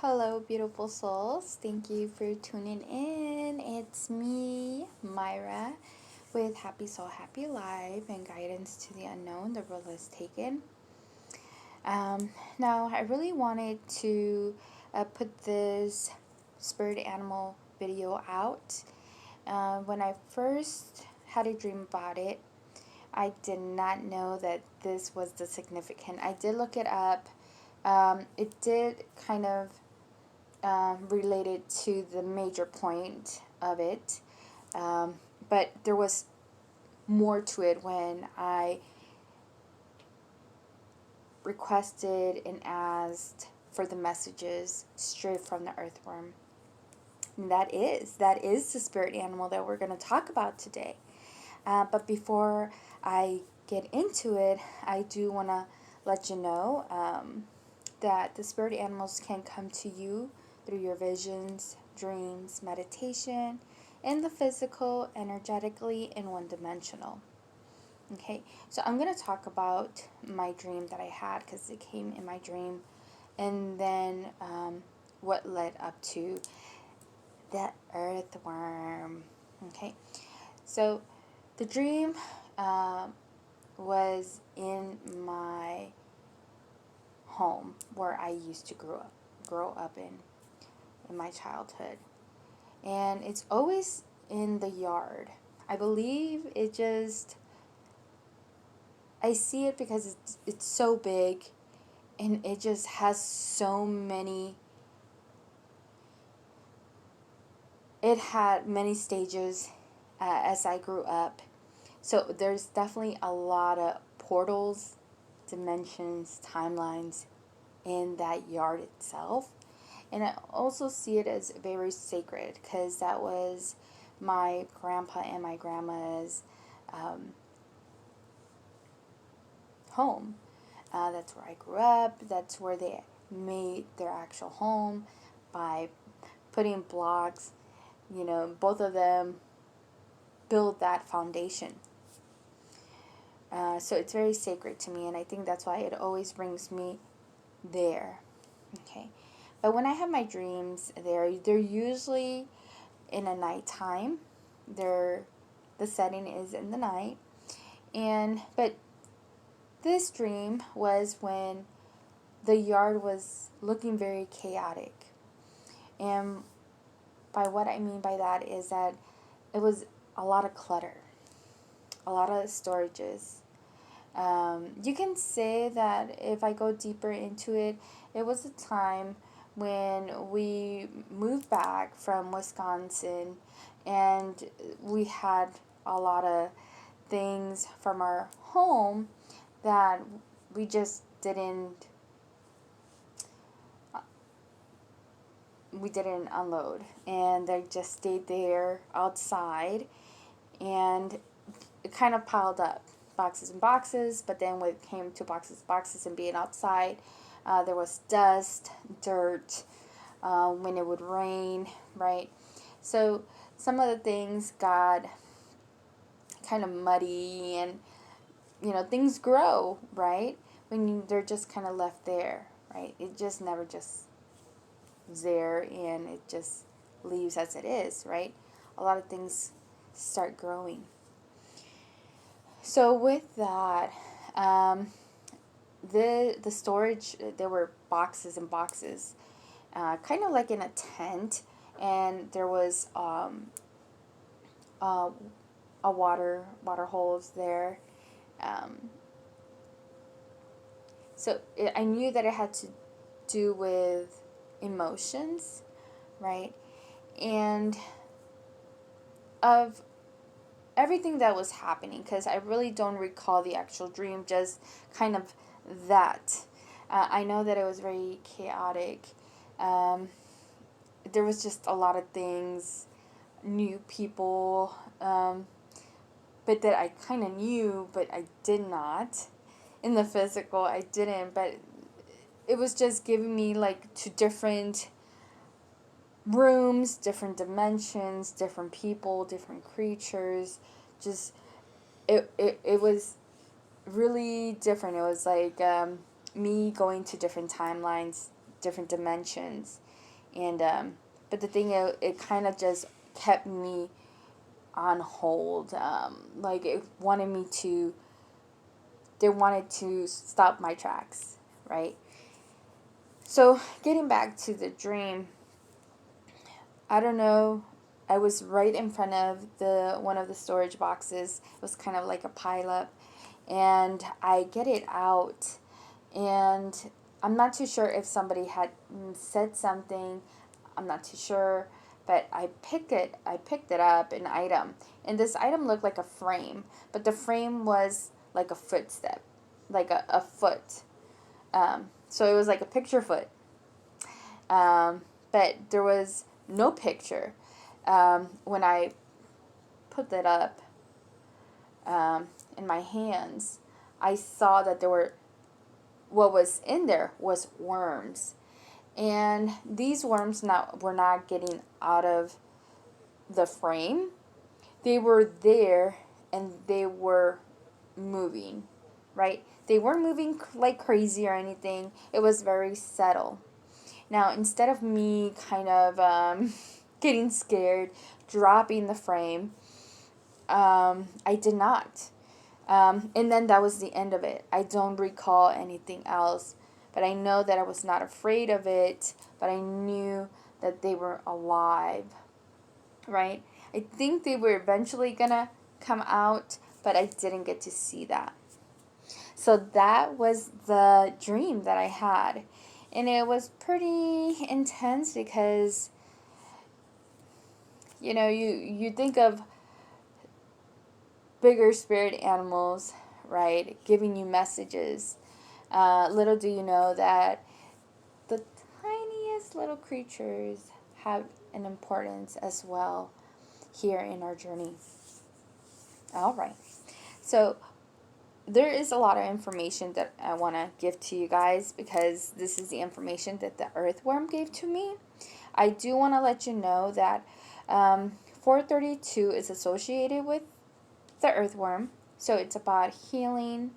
Hello, beautiful souls. Thank you for tuning in. It's me, Myra, with Happy Soul, Happy Life and Guidance to the Unknown. The Road Less Taken. Now, I really wanted to put this spirit animal video out. When I first had a dream about it, I did not know that this was the significant. I did look it up. It did kind of related to the major point of it. But there was more to it when I requested and asked for the messages straight from the earthworm. And that is the spirit animal that we're going to talk about today. But before I get into it, I do want to let you know that the spirit animals can come to you through your visions, dreams, meditation, in the physical, energetically, and one-dimensional. Okay, so I'm going to talk about my dream that I had because it came in my dream, and then what led up to the earthworm. Okay, so the dream was in my home where I used to grow up in my childhood. And it's always in the yard. I believe I see it because it's so big and it just has so many, it had many stages as I grew up. So there's definitely a lot of portals, dimensions, timelines in that yard itself. And I also see it as very sacred because that was my grandpa and my grandma's home. That's where I grew up. That's where they made their actual home by putting blocks. Both of them build that foundation. So it's very sacred to me, and I think that's why it always brings me there. Okay. But when I have my dreams, they're usually in a nighttime. The setting is in the night, but this dream was when the yard was looking very chaotic, and by what I mean by that is that it was a lot of clutter, a lot of storages. You can say that if I go deeper into it, it was a time when we moved back from Wisconsin and we had a lot of things from our home that we just didn't unload, and they just stayed there outside, and it kind of piled up boxes and boxes. But then when it came to boxes and being outside, there was dust, dirt, when it would rain, right? So some of the things got kind of muddy, and things grow, right? They're just kind of left there, right? It just never just is there, and it just leaves as it is, right? A lot of things start growing. So with that, the storage, there were boxes and boxes, kind of like in a tent, and there was uh, a water holes there. I knew that it had to do with emotions, right? And of everything that was happening, because I really don't recall the actual dream, just kind of that. I know that it was very chaotic. There was just a lot of things, new people, but that I kind of knew, but I did not. In the physical, I didn't, but it was just giving me like two different rooms, different dimensions, different people, different creatures. Just it was really different. It was like me going to different timelines, different dimensions. And but the thing, it kind of just kept me on hold. Like it wanted me to, they wanted to stop my tracks, right? So getting back to the dream, I don't know. I was right in front of the one of the storage boxes. It was kind of like a pile up, and I get it out, and I'm not too sure if somebody had said something. I'm not too sure, but I picked it. I picked it up, an item, and this item looked like a frame, but the frame was like a footstep, like a foot. So it was like a picture foot, but there was no picture. When I put that up in my hands, I saw that there were, what was in there was worms. And these worms were not getting out of the frame. They were there and they were moving, right? They weren't moving like crazy or anything. It was very subtle. Now, instead of me kind of getting scared, dropping the frame, I did not. And then that was the end of it. I don't recall anything else. But I know that I was not afraid of it, but I knew that they were alive, right? I think they were eventually gonna come out, but I didn't get to see that. So that was the dream that I had. And it was pretty intense because, you think of bigger spirit animals, right, giving you messages. Little do you know that the tiniest little creatures have an importance as well here in our journey. All right. So there is a lot of information that I want to give to you guys because this is the information that the earthworm gave to me. I do want to let you know that 432 is associated with the earthworm. So it's about healing,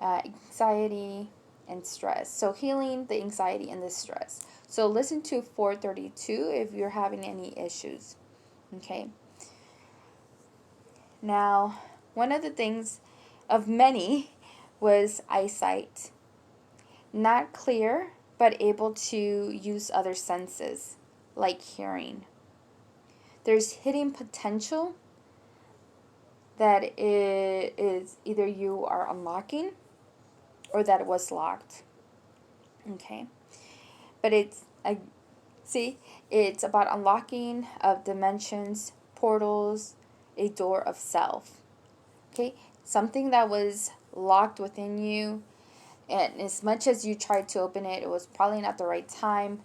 anxiety, and stress. So healing the anxiety and the stress. So listen to 432 if you're having any issues. Okay. Now, one of the things of many was eyesight. Not clear, but able to use other senses, like hearing. There's hidden potential that it is either you are unlocking or that it was locked. Okay. But it's about unlocking of dimensions, portals, a door of self. Okay? Something that was locked within you, and as much as you tried to open it, it was probably not the right time.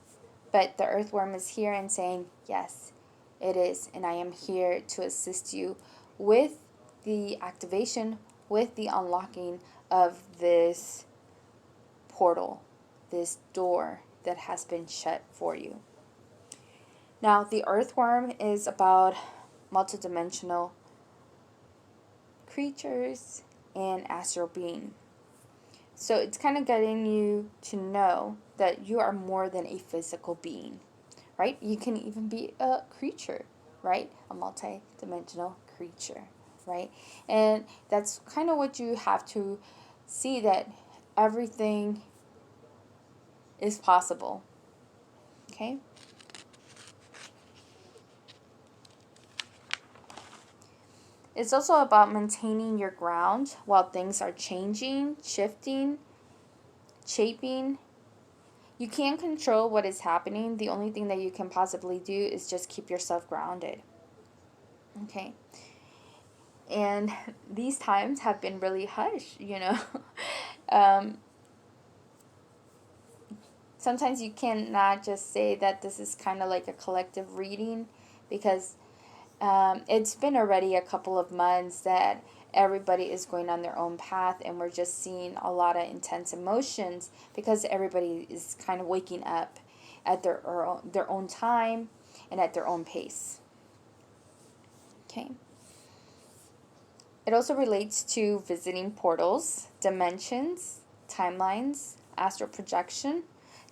But the earthworm is here and saying, yes, it is. And I am here to assist you with the activation, with the unlocking of this portal, this door that has been shut for you. Now, the earthworm is about multidimensional creatures and astral being. So it's kind of getting you to know that you are more than a physical being, right? You can even be a creature, right? A multi-dimensional creature, right? And that's kind of what you have to see, that everything is possible, okay? It's also about maintaining your ground while things are changing, shifting, shaping. You can't control what is happening. The only thing that you can possibly do is just keep yourself grounded. Okay. And these times have been really hush, Sometimes you cannot just say that this is kind of like a collective reading because it's been already a couple of months that everybody is going on their own path, and we're just seeing a lot of intense emotions because everybody is kind of waking up at their own time and at their own pace. Okay. It also relates to visiting portals, dimensions, timelines, astral projection.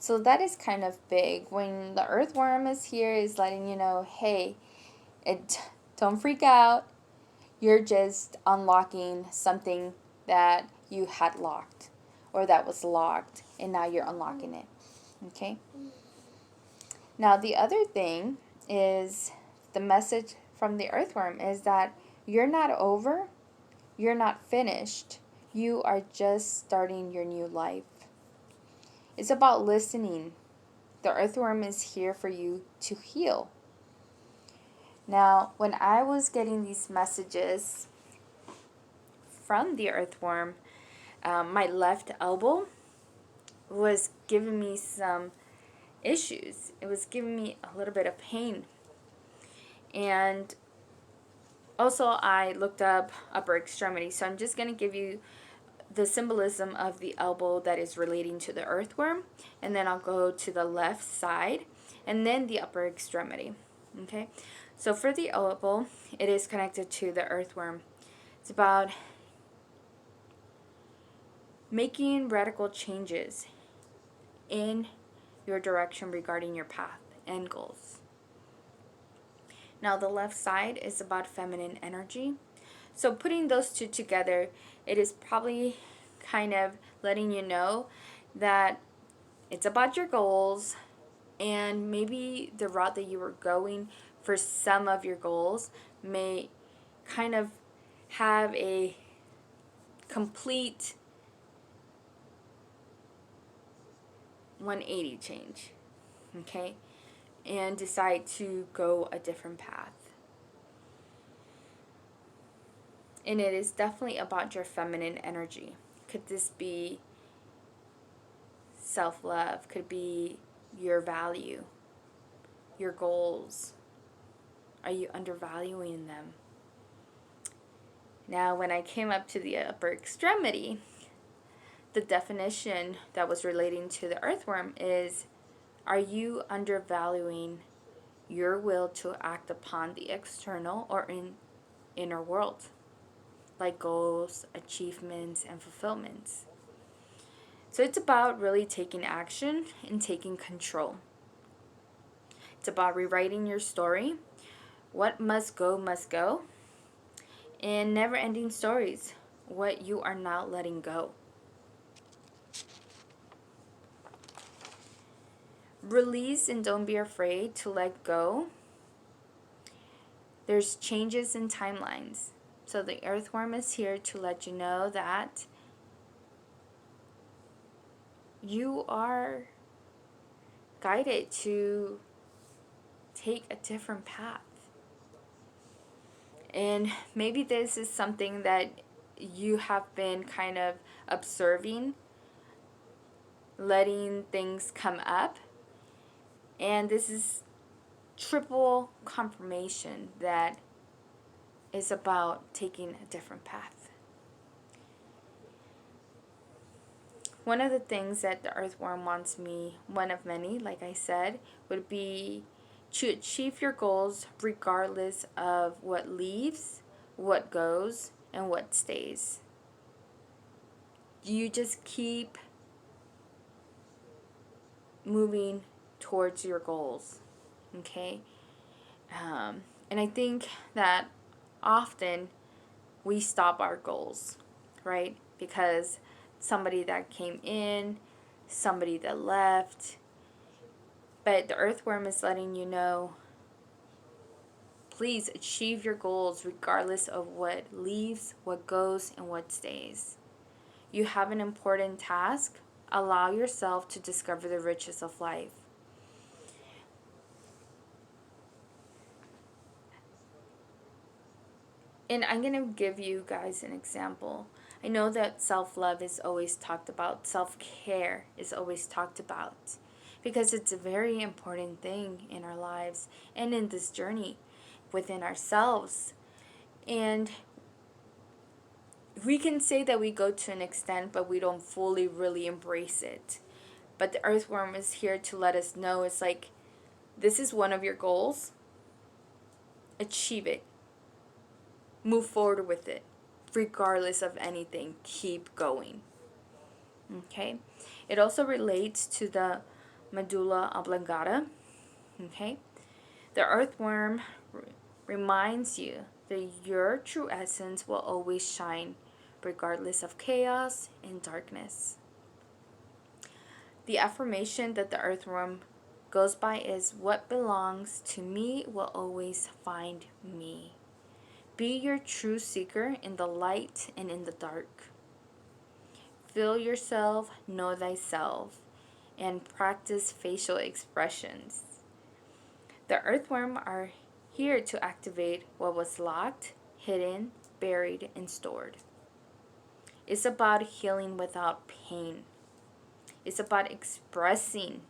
So that is kind of big. When the earthworm is here, is letting you know, hey, don't freak out. You're just unlocking something that you had locked or that was locked, and now you're unlocking it. Okay? Now, the other thing is the message from the earthworm is that you're not over, you're not finished. You are just starting your new life. It's about listening. The earthworm is here for you to heal. Now, when I was getting these messages from the earthworm, my left elbow was giving me some issues. It was giving me a little bit of pain. And also, I looked up upper extremity. So I'm just going to give you the symbolism of the elbow that is relating to the earthworm. And then I'll go to the left side and then the upper extremity. Okay? So for the elbow, it is connected to the earthworm. It's about making radical changes in your direction regarding your path and goals. Now the left side is about feminine energy. So putting those two together, it is probably kind of letting you know that it's about your goals, and maybe the route that you were going for some of your goals may kind of have a complete 180 change, okay, and decide to go a different path. And it is definitely about your feminine energy. Could this be self-love? Could be your value, your goals? Are you undervaluing them? Now, when I came up to the upper extremity, the definition that was relating to the earthworm is, are you undervaluing your will to act upon the external or inner world, like goals, achievements, and fulfillments? So it's about really taking action and taking control. It's about rewriting your story. What must go, and never-ending stories. What you are not letting go. Release and don't be afraid to let go. There's changes in timelines. So the earthworm is here to let you know that you are guided to take a different path. And maybe this is something that you have been kind of observing, letting things come up. And this is triple confirmation that is about taking a different path. One of the things that the earthworm wants me, one of many, like I said, would be to achieve your goals regardless of what leaves, what goes, and what stays. You just keep moving towards your goals, okay? And I think that often we stop our goals, right? Because somebody that came in, somebody that left. But the earthworm is letting you know, please achieve your goals regardless of what leaves, what goes, and what stays. You have an important task. Allow yourself to discover the riches of life. And I'm going to give you guys an example. I know that self-love is always talked about. Self-care is always talked about. Because it's a very important thing in our lives and in this journey within ourselves. And we can say that we go to an extent, but we don't fully really embrace it. But the earthworm is here to let us know, it's like, this is one of your goals. Achieve it. Move forward with it. Regardless of anything, keep going. Okay? It also relates to the medulla oblongata. Okay? The earthworm reminds you that your true essence will always shine regardless of chaos and darkness. The affirmation that the earthworm goes by is, what belongs to me will always find me. Be your true seeker in the light and in the dark. Feel yourself, know thyself, and practice facial expressions. The earthworm are here to activate what was locked, hidden, buried, and stored. It's about healing without pain. It's about expressing,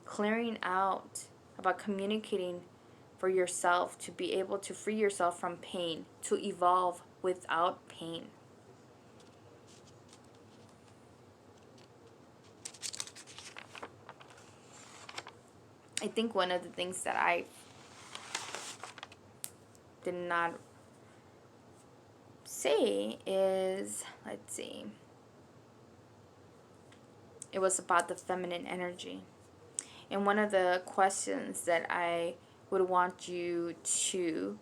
clearing out, about communicating for yourself to be able to free yourself from pain, to evolve without pain. I think one of the things that I did not say is, let's see, it was about the feminine energy. And one of the questions that I would want you to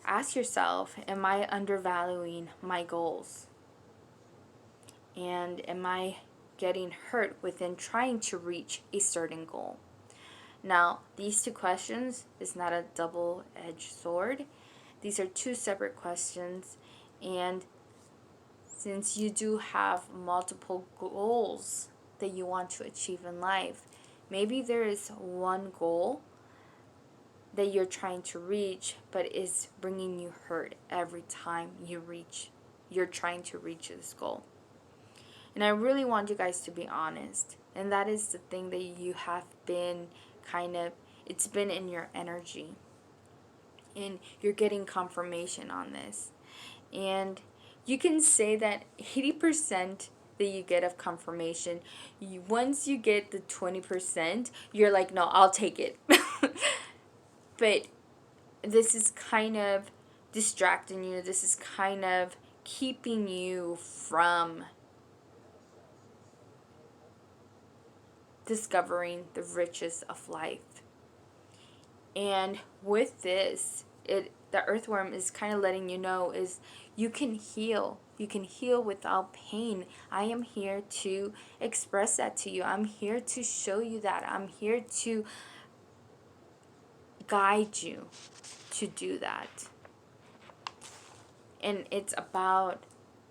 ask yourself, am I undervaluing my goals? And am I getting hurt within trying to reach a certain goal? Now, these two questions is not a double-edged sword. These are two separate questions, and since you do have multiple goals that you want to achieve in life, maybe there is one goal that you're trying to reach, but is bringing you hurt every time you're trying to reach this goal. And I really want you guys to be honest, and that is the thing that you have been it's been in your energy, and you're getting confirmation on this. And you can say that 80% that you get of confirmation, once you get the 20%, you're like, no, I'll take it. But this is kind of distracting you. This is kind of keeping you from discovering the riches of life. And with this, the earthworm is kind of letting you know is you can heal. You can heal without pain. I am here to express that to you. I'm here to show you that. I'm here to guide you to do that. And it's about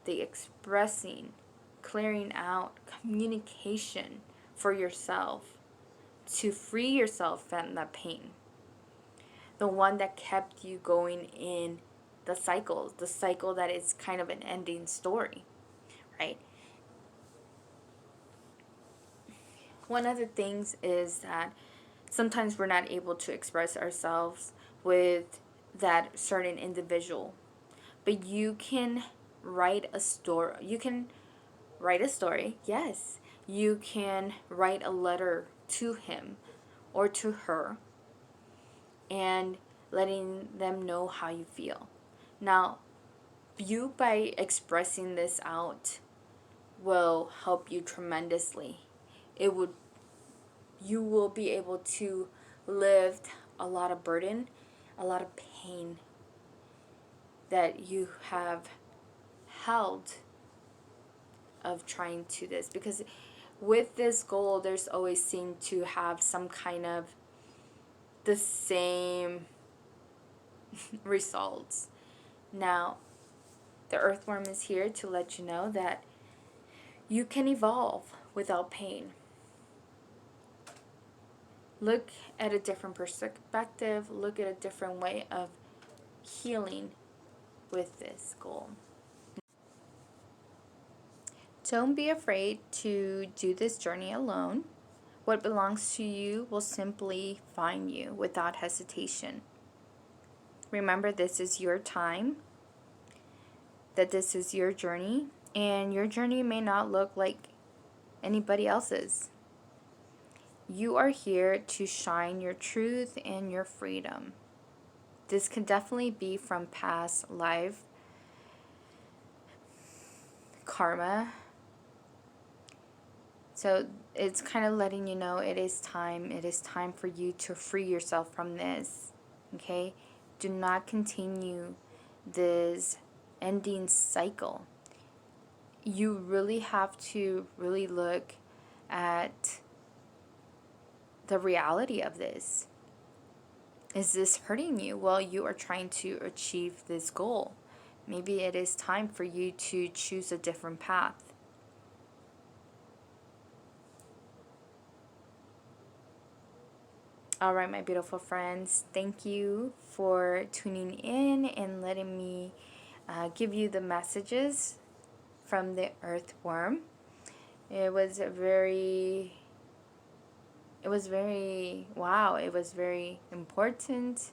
the expressing, clearing out, communication for yourself to free yourself from that pain. The one that kept you going in the cycle that is kind of an ending story, right? One of the things is that sometimes we're not able to express ourselves with that certain individual, but you can write a story. You can write a story, yes. You can write a letter to him or to her and letting them know how you feel. Now, you by expressing this out will help you tremendously. You will be able to lift a lot of burden, a lot of pain that you have held of trying to this, because with this goal there's always seemed to have some kind of the same results. Now, the earthworm is here to let you know that you can evolve without pain. Look at a different perspective, look at a different way of healing with this goal. Don't be afraid to do this journey alone. What belongs to you will simply find you without hesitation. Remember, this is your time, that this is your journey, and your journey may not look like anybody else's. You are here to shine your truth and your freedom. This can definitely be from past life karma. So it's kind of letting you know it is time. It is time for you to free yourself from this. Okay? Do not continue this ending cycle. You really have to really look at the reality of this. Is this hurting you? Well, you are trying to achieve this goal. Maybe it is time for you to choose a different path. All right, my beautiful friends, thank you for tuning in and letting me give you the messages from the earthworm. It was wow, it was very important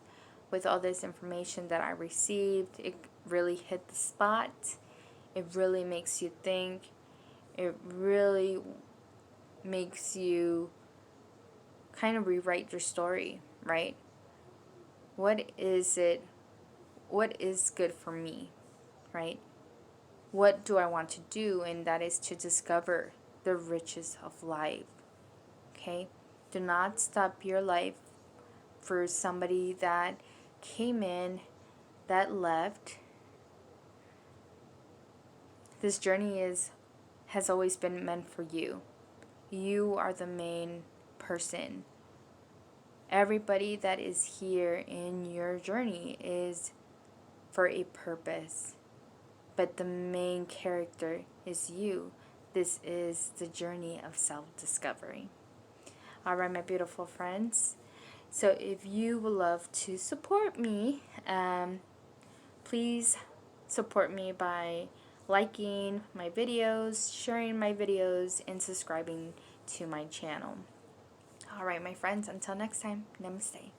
with all this information that I received. It really hit the spot. It really makes you think. It really makes you kind of rewrite your story, right? What is it? What is good for me, right? What do I want to do? And that is to discover the riches of life, okay? Do not stop your life for somebody that came in, that left. This journey has always been meant for you. You are the main person. Everybody that is here in your journey is for a purpose. But the main character is you. This is the journey of self-discovery. All right, my beautiful friends. So if you would love to support me, please support me by liking my videos, sharing my videos, and subscribing to my channel. All right, my friends, until next time, namaste.